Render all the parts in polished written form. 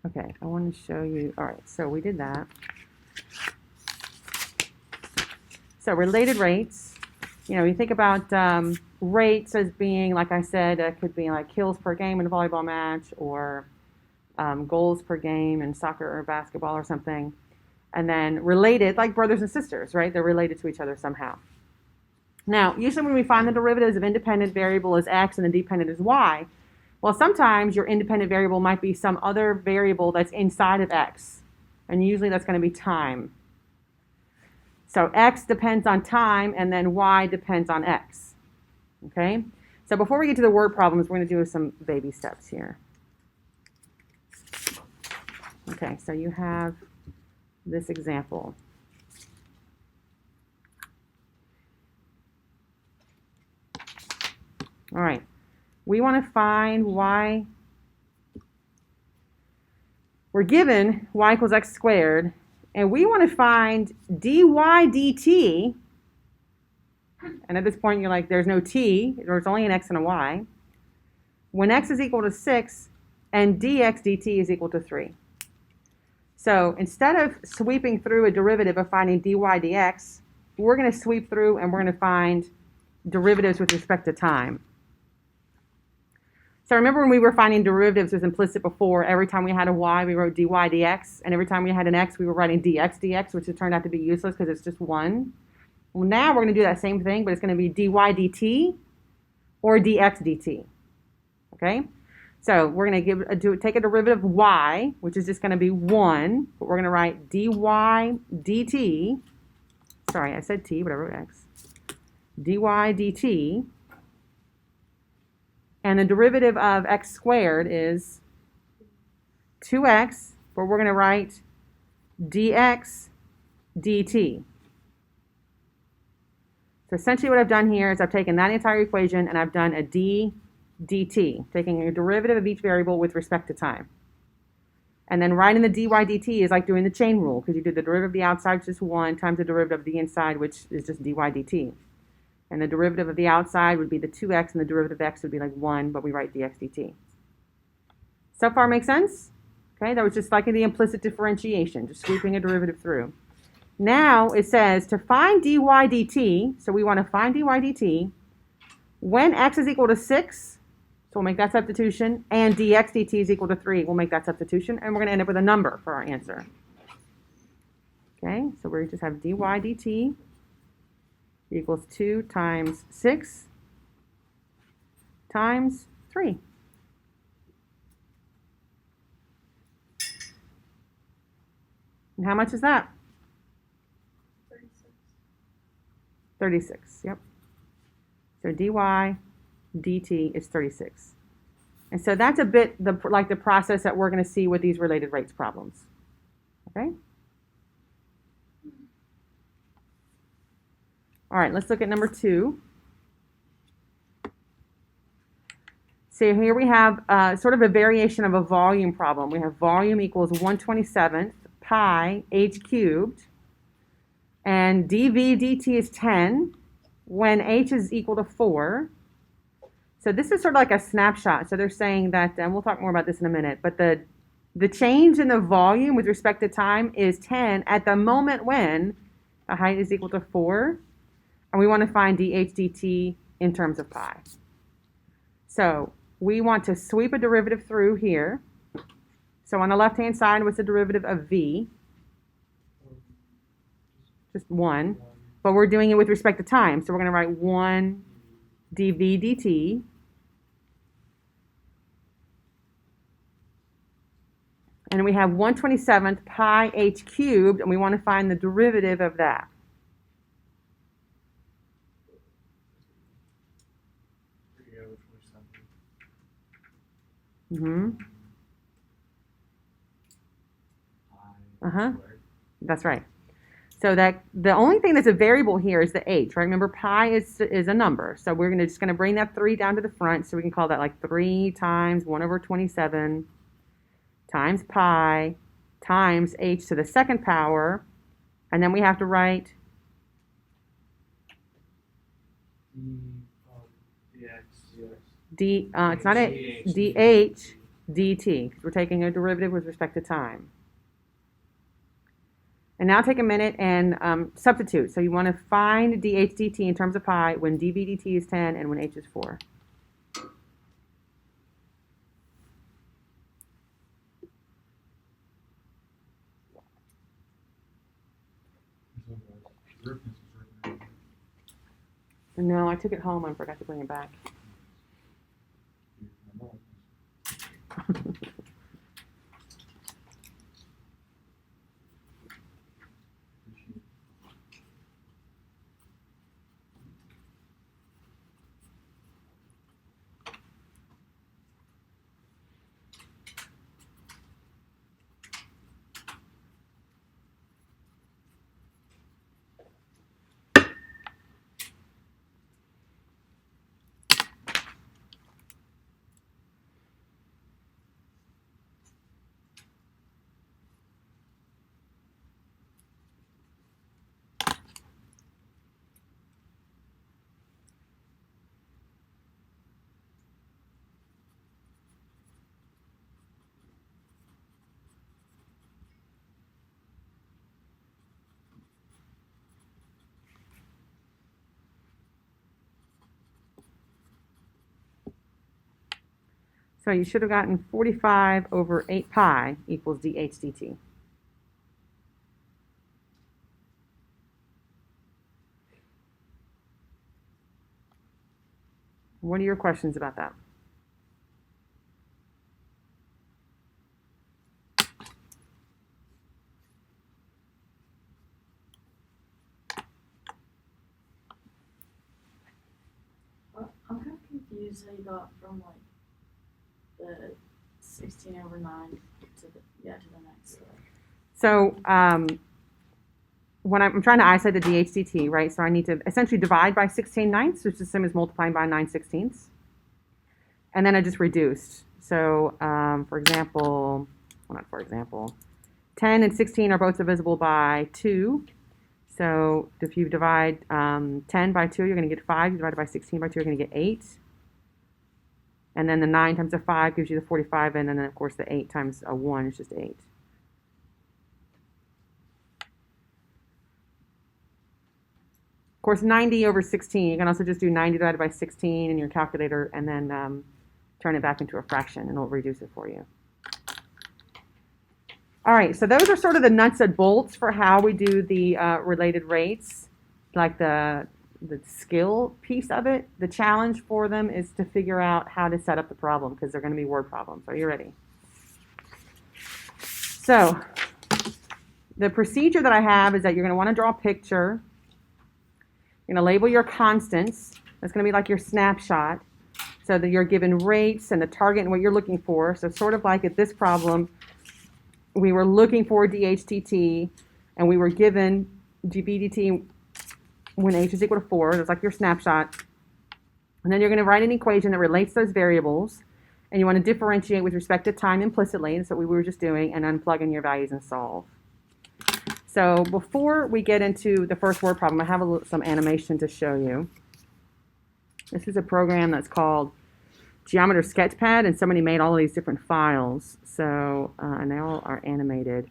Okay, I want to show you. All right, so we did that. So related rates, you think about rates as being, like I said, it could be like kills per game in a volleyball match or goals per game in soccer or basketball or something. And then related, like brothers and sisters, right? They're related to each other somehow. Now, usually when we find the derivatives of independent variable as x and the dependent as y, well, sometimes your independent variable might be some other variable that's inside of x. And usually that's going to be time. So x depends on time, and then y depends on x. Okay? So before we get to the word problems, we're going to do some baby steps here. Okay, so you have this example. All right. We want to find y. We're given y equals x squared, and we want to find dy dt. And at this point, you're like, there's no t, there's only an x and a y. When x is equal to 6 and dx dt is equal to 3. So instead of sweeping through a derivative of finding dy dx, we're going to sweep through and we're going to find derivatives with respect to time. So remember when we were finding derivatives as implicit before, every time we had a y, we wrote dy dx, and every time we had an x, we were writing dx dx, which has turned out to be useless because it's just 1. Well, now we're going to do that same thing, but it's going to be dy dt or dx dt. Okay? So we're going to take a derivative of y, which is just going to be 1, but we're going to write dy dt. Sorry, I said t, but I wrote x. Dy dt. And the derivative of x squared is 2x, but we're going to write dx dt. So essentially what I've done here is I've taken that entire equation and I've done a d dt, taking a derivative of each variable with respect to time. And then writing the dy dt is like doing the chain rule, because you do the derivative of the outside, which is 1, times the derivative of the inside, which is just dy dt. And the derivative of the outside would be the 2x, and the derivative of x would be like 1, but we write dx dt. So far make sense? Okay, that was just like the implicit differentiation, just sweeping a derivative through. Now it says to find dy dt, so we want to find dy dt, when x is equal to 6, so we'll make that substitution, and dx dt is equal to 3, we'll make that substitution, and we're going to end up with a number for our answer. Okay, so we just have dy dt equals 2 times 6 times 3. And how much is that? 36, yep. So dy dt is 36. And so that's a bit like the process that we're going to see with these related rates problems. Okay? All right, let's look at number 2. So here we have sort of a variation of a volume problem. We have volume equals 1/27 pi h cubed, and dv dt is 10 when h is equal to 4. So this is sort of like a snapshot. So they're saying that, and we'll talk more about this in a minute, but the change in the volume with respect to time is 10 at the moment when the height is equal to 4, and we want to find dh dt in terms of pi. So we want to sweep a derivative through here. So on the left-hand side, what's the derivative of v? Just 1. But we're doing it with respect to time. So we're going to write 1 dv dt. And we have 1/27 pi h cubed, and we want to find the derivative of that. Mm-hmm. Uh-huh. That's right. So that the only thing that's a variable here is the h, right? Remember, pi is a number. So we're just going to bring that 3 down to the front. So we can call that like 3 times 1/27 times pi times h to the second power. And then we have to write it's not a dh dt, because we're taking a derivative with respect to time. And now take a minute and substitute. So you want to find dh dt in terms of pi when dv dt is 10 and when h is 4. No, I took it home and forgot to bring it back. So you should have gotten 45 over 8 pi equals dh dt. What are your questions about that? I'm kind of confused how you got from like the 16 over 9 to the next. So when I'm trying to isolate the dh dt, right, so I need to essentially divide by 16/9, which is the same as multiplying by 9/16. And then I just reduced. So for example, well, not for example, 10 and 16 are both divisible by 2. So if you divide 10 by 2, you're going to get 5. You divide it by 16 by 2, you're going to get 8. And then the 9 times the 5 gives you the 45, and then, of course, the 8 times a 1 is just 8. Of course, 90 over 16, you can also just do 90 divided by 16 in your calculator and then turn it back into a fraction, and it'll reduce it for you. All right, so those are sort of the nuts and bolts for how we do the related rates, like the skill piece of it. The challenge for them is to figure out how to set up the problem, because they're going to be word problems. Are you ready? So the procedure that I have is that you're going to want to draw a picture. You're going to label your constants. That's going to be like your snapshot, so that you're given rates and the target and what you're looking for. So sort of like at this problem, we were looking for dHdt, and we were given dBdt when h is equal to 4. That's like your snapshot. And then you're going to write an equation that relates those variables, and you want to differentiate with respect to time implicitly. That's what we were just doing, and then plug in your values and solve. So before we get into the first word problem, I have some animation to show you. This is a program that's called Geometer Sketchpad, and somebody made all of these different files. So, and they all are animated.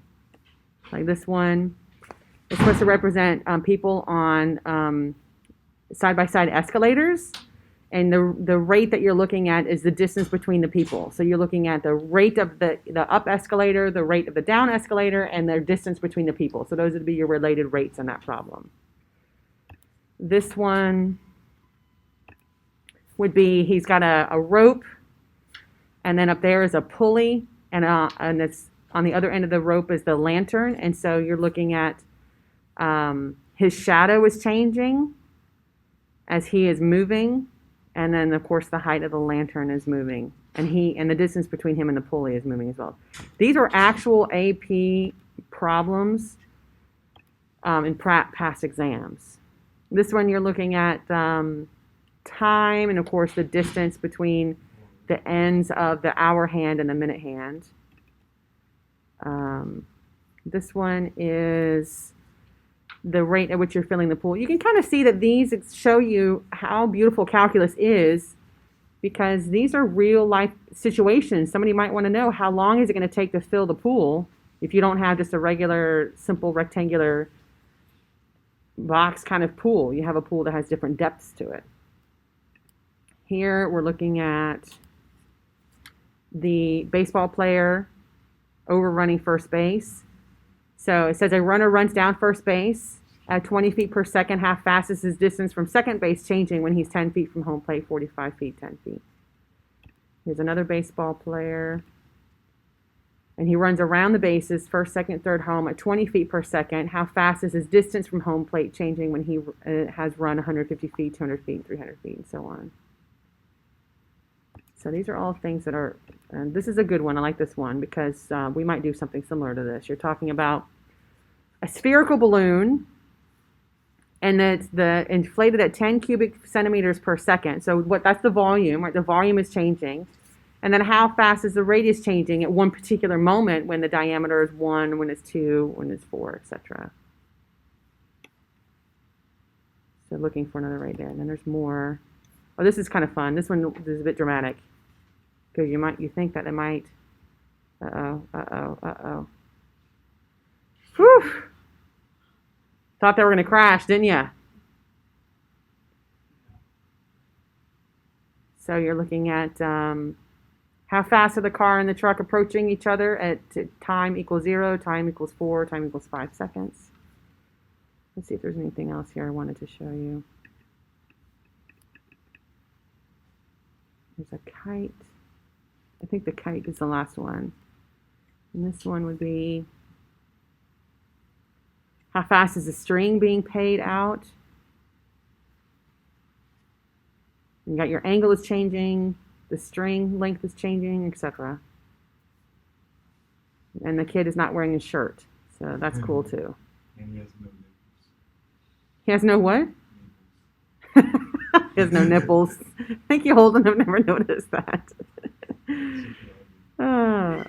Like this one, it's supposed to represent people on side-by-side escalators, and the rate that you're looking at is the distance between the people. So you're looking at the rate of the up escalator, the rate of the down escalator, and their distance between the people. So those would be your related rates in that problem. This one would be, he's got a rope, and then up there is a pulley, and it's on the other end of the rope is the lantern, and so you're looking at his shadow is changing as he is moving, and then of course the height of the lantern is moving, and the distance between him and the pulley is moving as well. These are actual AP problems in past exams. This one you're looking at time, and of course the distance between the ends of the hour hand and the minute hand. This one is the rate at which you're filling the pool. You can kind of see that these show you how beautiful calculus is because these are real life situations. Somebody might want to know, how long is it going to take to fill the pool if you don't have just a regular, simple, rectangular box kind of pool. You have a pool that has different depths to it. Here we're looking at the baseball player overrunning first base. So it says a runner runs down first base at 20 feet per second. How fast is his distance from second base changing when he's 10 feet from home plate, 45 feet, 10 feet. Here's another baseball player. And he runs around the bases, first, second, third, home at 20 feet per second. How fast is his distance from home plate changing when he has run 150 feet, 200 feet, 300 feet, and so on. So these are all things that are, and this is a good one. I like this one because we might do something similar to this. You're talking about a spherical balloon, and it's inflated at 10 cubic centimeters per second. So that's the volume, right? The volume is changing. And then how fast is the radius changing at one particular moment when the diameter is 1, when it's 2, when it's 4, etc. So looking for another right there. And then there's more. Oh, this is kind of fun. This one is a bit dramatic because you think that it might. Uh-oh. Whew. Thought they were going to crash, didn't you? So you're looking at how fast are the car and the truck approaching each other at time equals 0, time equals 4, time equals 5 seconds. Let's see if there's anything else here I wanted to show you. There's a kite. I think the kite is the last one. And this one would be, how fast is the string being paid out? You got your angle is changing, the string length is changing, etc. And the kid is not wearing a shirt, so that's cool too. And he has no nipples. He has no what? He has no nipples. Thank you, Holden. I've never noticed that.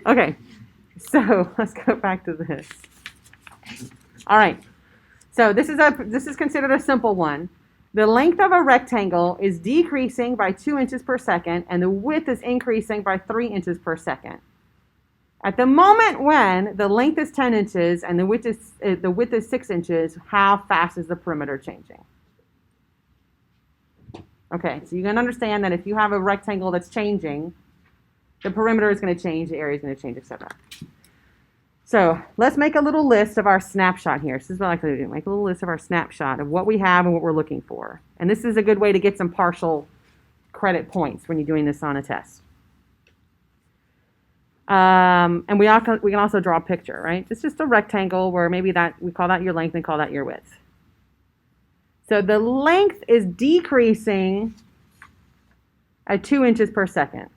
Okay, so let's go back to this. All right, so this is considered a simple one. The length of a rectangle is decreasing by 2 inches per second, and the width is increasing by 3 inches per second. At the moment when the length is 10 inches and the width is 6 inches, how fast is the perimeter changing? Okay, so you can understand that if you have a rectangle that's changing, the perimeter is going to change, the area is going to change, etc. So let's make a little list of our snapshot here. This is what I like to do. Make a little list of our snapshot of what we have and what we're looking for. And this is a good way to get some partial credit points when you're doing this on a test. And we can also draw a picture, right? It's just a rectangle where maybe we call that your length and call that your width. So the length is decreasing at 2 inches per second.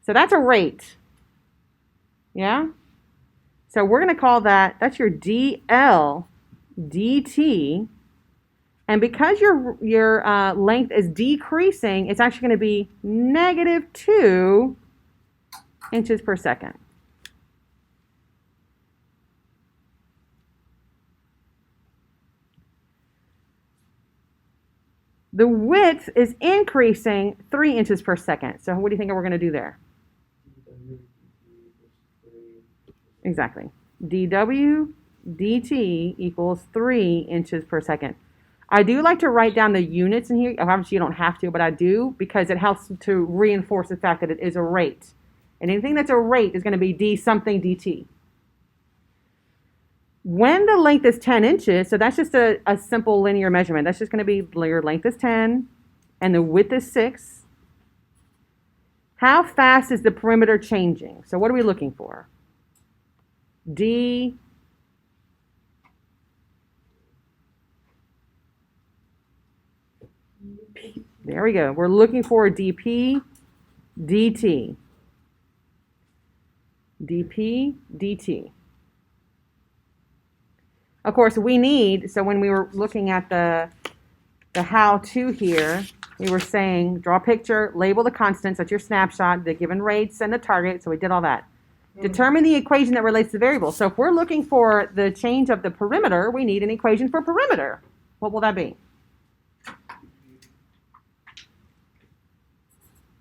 So that's a rate. Yeah? So we're going to call that's your dl dt. And because your length is decreasing, it's actually going to be negative 2 inches per second. The width is increasing 3 inches per second. So what do you think we're going to do there? Exactly. dw dt equals 3 inches per second. I do like to write down the units in here. Obviously, you don't have to, but I do because it helps to reinforce the fact that it is a rate. And anything that's a rate is going to be d something dt. When the length is 10 inches, so that's just a simple linear measurement. That's just going to be your length is 10 and the width is 6. How fast is the perimeter changing? So what are we looking for? D. There we go. We're looking for dp dt. dp dt. Of course, so when we were looking at the how-to here, we were saying draw a picture, label the constants, that's your snapshot, the given rates and the target, so we did all that. Determine the equation that relates to the variable. So if we're looking for the change of the perimeter, we need an equation for perimeter. What will that be?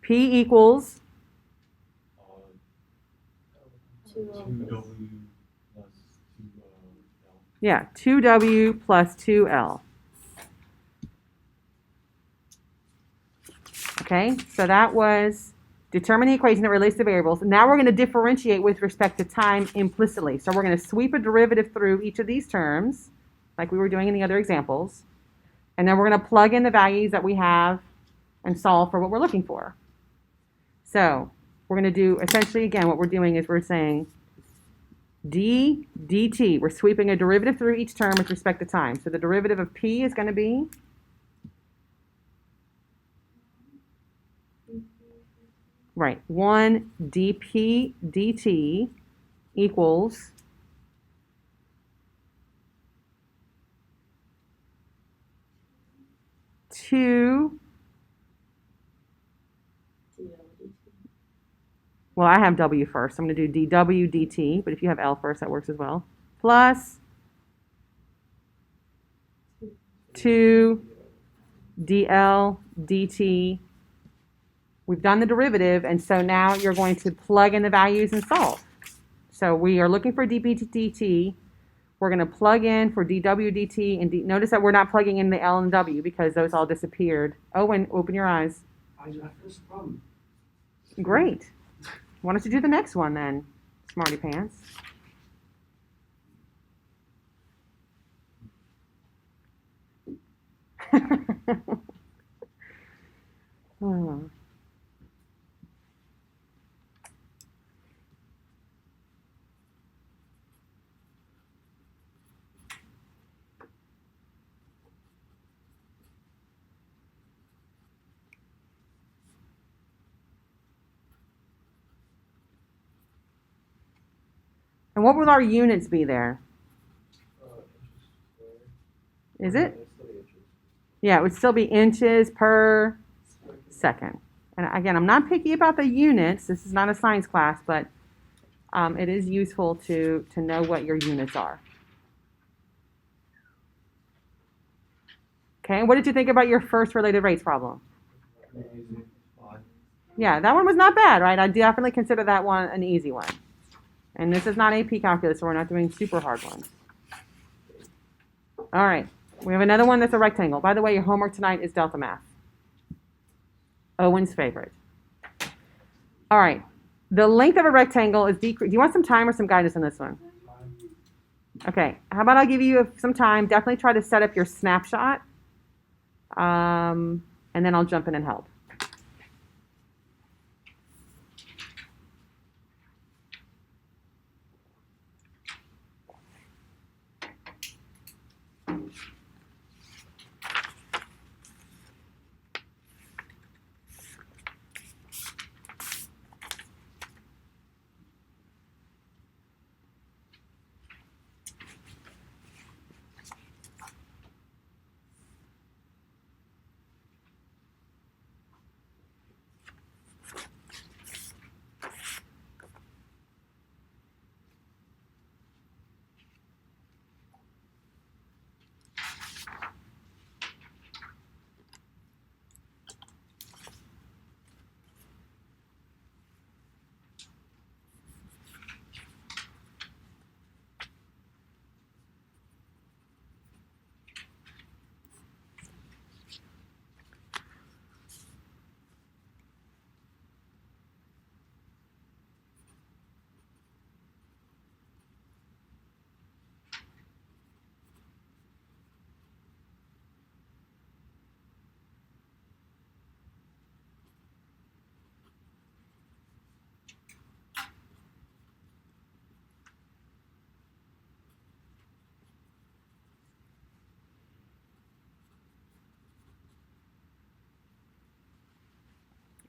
P equals, Two L Two plus- W plus two L. yeah, 2W plus 2L. Okay, so that was determine the equation that relates to variables. Now we're going to differentiate with respect to time implicitly. So we're going to sweep a derivative through each of these terms, like we were doing in the other examples. And then we're going to plug in the values that we have and solve for what we're looking for. So we're going to do, essentially, again, what we're doing is we're saying d dt. We're sweeping a derivative through each term with respect to time. So the derivative of p is going to be right, 1 dp dt equals two, DL dt. well, I have w first. So I'm going to do dw dt, but if you have L first, that works as well. Plus 2 dl dt. We've done the derivative, and so now you're going to plug in the values and solve. So we are looking for dp dt. We're going to plug in for dw dt, and notice that we're not plugging in the L and W because those all disappeared. Owen, open your eyes. That's the problem. Great. Why don't you do the next one then, smarty pants? Oh. And what will our units be there? Is it? Yeah, it would still be inches per second. And again, I'm not picky about the units. This is not a science class, but it is useful to know what your units are. Okay, what did you think about your first related rates problem? Yeah, that one was not bad, right? I definitely consider that one an easy one. And this is not AP calculus, so we're not doing super hard ones. All right, we have another one that's a rectangle. By the way, your homework tonight is delta math. Owen's favorite. All right, the length of a rectangle is decreased. Do you want some time or some guidance on this one? Okay, how about I'll give you some time. Definitely try to set up your snapshot. And then I'll jump in and help.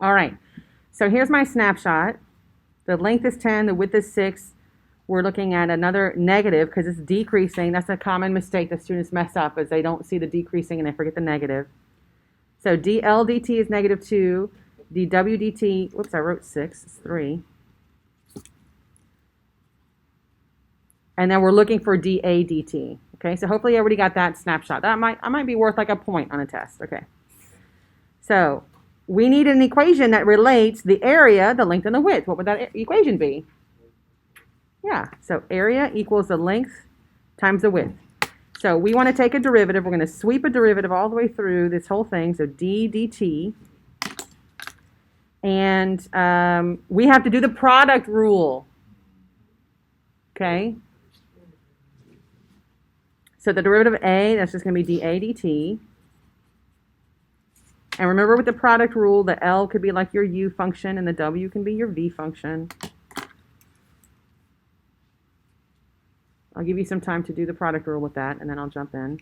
All right, so here's my snapshot. The length is 10, the width is 6. We're looking at another negative because it's decreasing. That's a common mistake that students mess up is they don't see the decreasing and they forget the negative. So dl dt is negative 2. dw dt, whoops, I wrote 6, it's 3. And then we're looking for dA dt. Okay, so hopefully everybody got that snapshot. I might be worth like a point on a test. Okay. So we need an equation that relates the area, the length, and the width. What would that equation be? Yeah, so area equals the length times the width. So we want to take a derivative. We're going to sweep a derivative all the way through this whole thing. So d dt. And we have to do the product rule. Okay? So the derivative of a, that's just going to be dA dt. And remember with the product rule, the L could be like your u function and the w can be your v function. I'll give you some time to do the product rule with that, and then I'll jump in.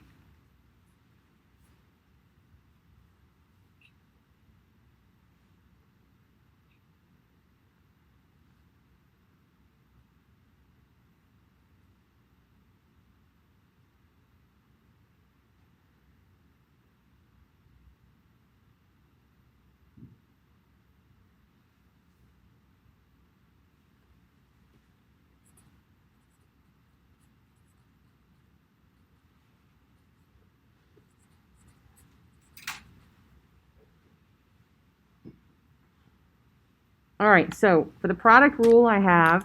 All right, so for the product rule I have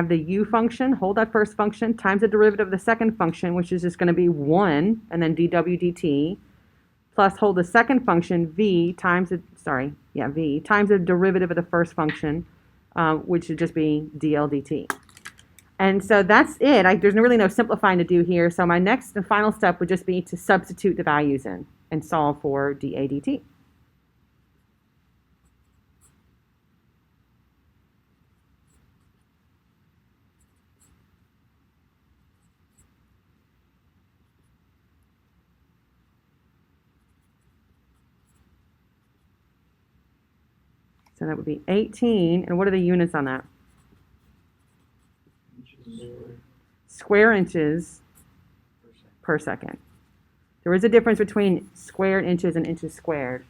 the u function, hold that first function, times the derivative of the second function, which is just going to be 1, and then dw dt, plus hold the second function, v, times the, v, times the derivative of the first function, which would just be dl dt. And so that's it. There's really no simplifying to do here, so my next and final step would just be to substitute the values in and solve for dA dt. So that would be 18, and what are the units on that? Square inches per second. There is a difference between squared inches and inches squared.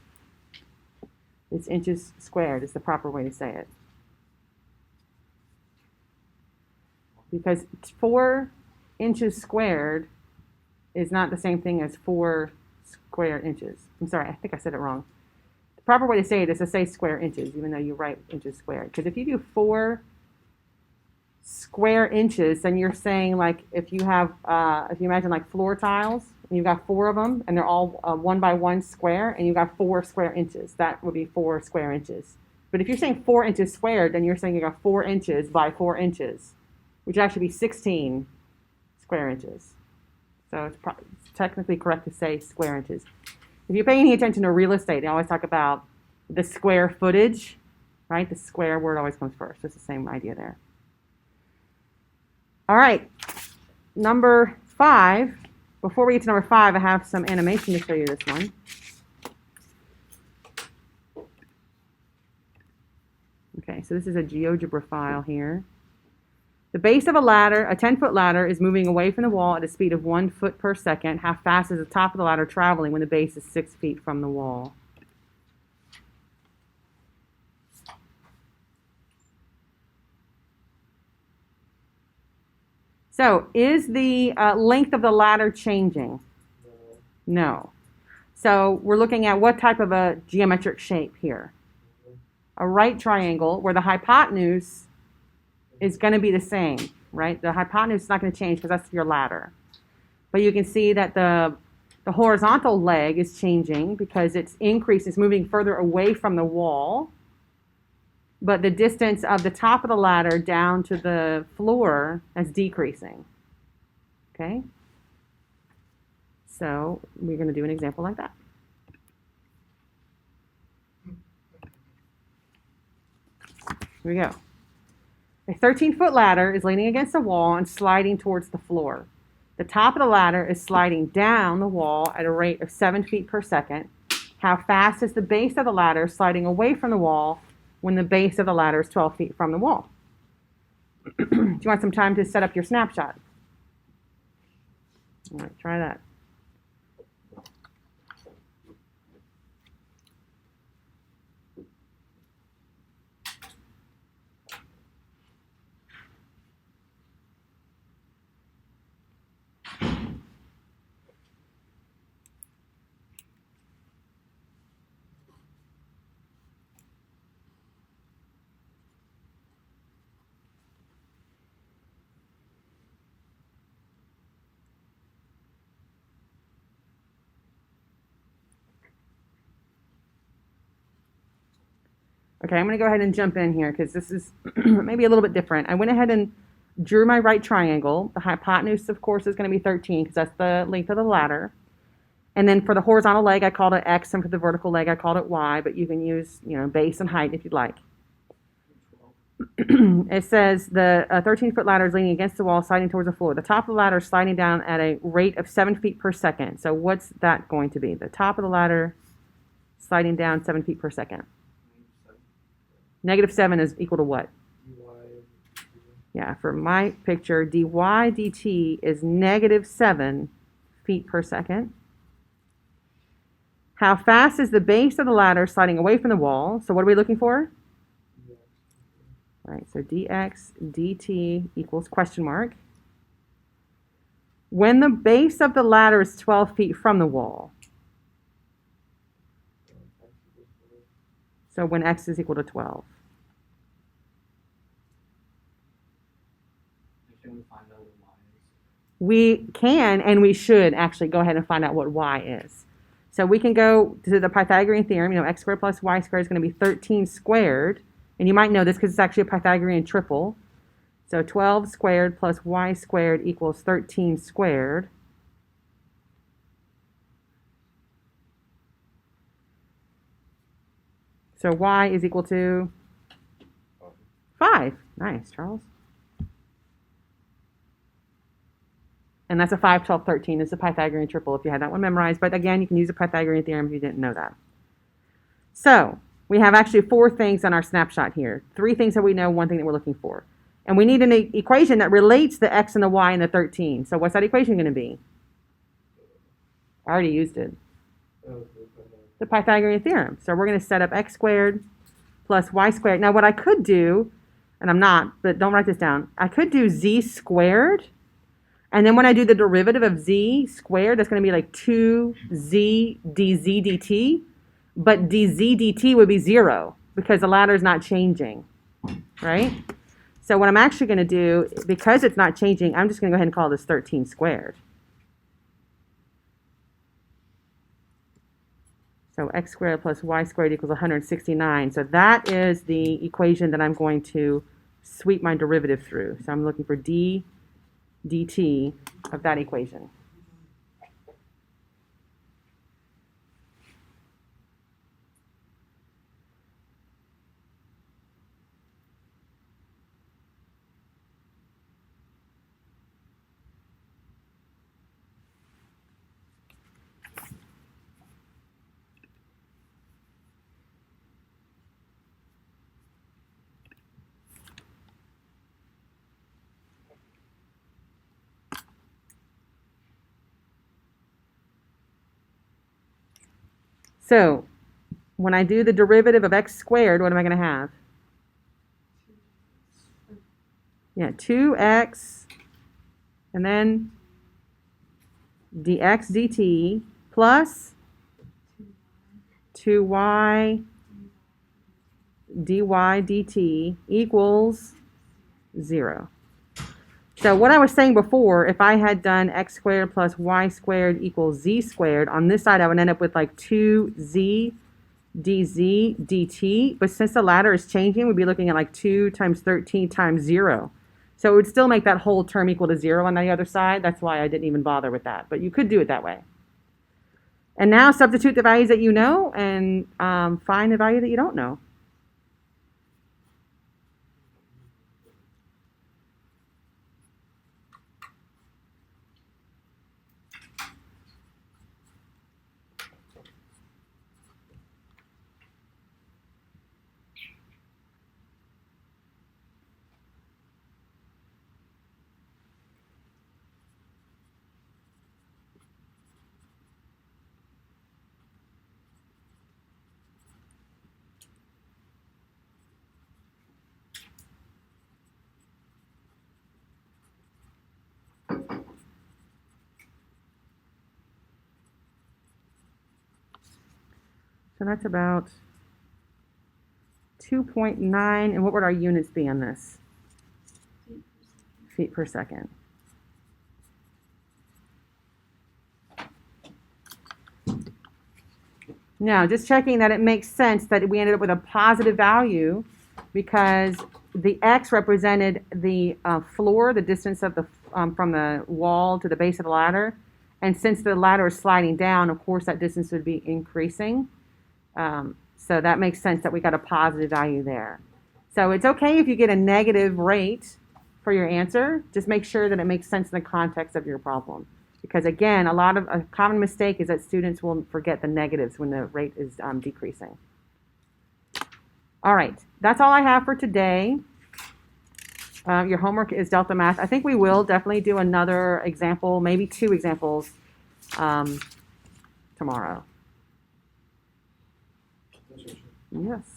It's inches squared is the proper way to say it. Because 4 inches squared is not the same thing as 4 square inches. I'm sorry, I think I said it wrong. The proper way to say it is to say square inches, even though you write inches squared. Because if you do 4 square inches, then you're saying, like, if you have, if you imagine like floor tiles, and you've got 4 of them, and they're all 1 by 1 square, and you've got 4 square inches, that would be 4 square inches. But if you're saying 4 inches squared, then you're saying you got 4 inches by 4 inches, which would actually be 16 square inches. So it's technically correct to say square inches. If you're paying any attention to real estate, they always talk about the square footage, right? The square word always comes first. It's the same idea there. All right, number 5. Before we get to number 5, I have some animation to show you this one. Okay, so this is a GeoGebra file here. The base of a ladder, a 10-foot ladder, is moving away from the wall at a speed of 1 foot per second. How fast is the top of the ladder traveling when the base is 6 feet from the wall? So, is the length of the ladder changing? No. So, we're looking at what type of a geometric shape here? A right triangle where the hypotenuse is going to be the same, right? The hypotenuse is not going to change because that's your ladder. But you can see that the horizontal leg is changing because it's increased, it's moving further away from the wall. But the distance of the top of the ladder down to the floor is decreasing. Okay? So we're going to do an example like that. Here we go. A 13-foot ladder is leaning against the wall and sliding towards the floor. The top of the ladder is sliding down the wall at a rate of 7 feet per second. How fast is the base of the ladder sliding away from the wall when the base of the ladder is 12 feet from the wall? Do you want some time to set up your snapshot? All right, try that. Okay, I'm going to go ahead and jump in here because this is maybe a little bit different. I went ahead and drew my right triangle. The hypotenuse, of course, is going to be 13 because that's the length of the ladder. And then for the horizontal leg, I called it X, and for the vertical leg, I called it Y, but you can use, base and height if you'd like. It says the 13-foot ladder is leaning against the wall, sliding towards the floor. The top of the ladder is sliding down at a rate of 7 feet per second. So what's that going to be? The top of the ladder sliding down 7 feet per second. -7 is equal to what? Yeah, for my picture, dy dt is -7 feet per second. How fast is the base of the ladder sliding away from the wall? So what are we looking for? Right, so dx dt equals question mark. When the base of the ladder is 12 feet from the wall. So when x is equal to 12. Can we find out what y is? We can and we should actually go ahead and find out what y is. So we can go to the Pythagorean theorem, x squared plus y squared is going to be 13 squared. And you might know this because it's actually a Pythagorean triple. So 12 squared plus y squared equals 13 squared. So y is equal to 5. Nice, Charles. And that's a 5, 12, 13. It's a Pythagorean triple if you had that one memorized. But again, you can use the Pythagorean theorem if you didn't know that. So we have actually 4 things on our snapshot here. 3 things that we know, 1 thing that we're looking for. And we need an equation that relates the x and the y and the 13. So what's that equation going to be? I already used it. The Pythagorean theorem. So we're going to set up x squared plus y squared. Now what I could do, and I'm not, but don't write this down. I could do z squared. And then when I do the derivative of z squared, that's going to be like 2z dz dt. But dz dt would be 0 because the ladder is not changing, right? So what I'm actually going to do, because it's not changing, I'm just going to go ahead and call this 13 squared. So x squared plus y squared equals 169. So that is the equation that I'm going to sweep my derivative through. So I'm looking for d dt of that equation. So when I do the derivative of x squared, what am I going to have? Yeah, 2x, and then dx dt plus 2y dy dt equals 0. So what I was saying before, if I had done x squared plus y squared equals z squared, on this side I would end up with like 2z dz dt, but since the ladder is changing, we'd be looking at like 2 times 13 times 0. So it would still make that whole term equal to 0 on the other side. That's why I didn't even bother with that, but you could do it that way. And now substitute the values that you know and find the value that you don't know. So that's about 2.9, and what would our units be on this? Feet per second. No, just checking that it makes sense that we ended up with a positive value because the X represented the floor, the distance of the from the wall to the base of the ladder. And since the ladder is sliding down, of course, that distance would be increasing. So that makes sense that we got a positive value there. So it's okay if you get a negative rate for your answer. Just make sure that it makes sense in the context of your problem. Because again, a common mistake is that students will forget the negatives when the rate is decreasing. All right, that's all I have for today. Your homework is Delta Math. I think we will definitely do another example, maybe 2 examples tomorrow. Yes.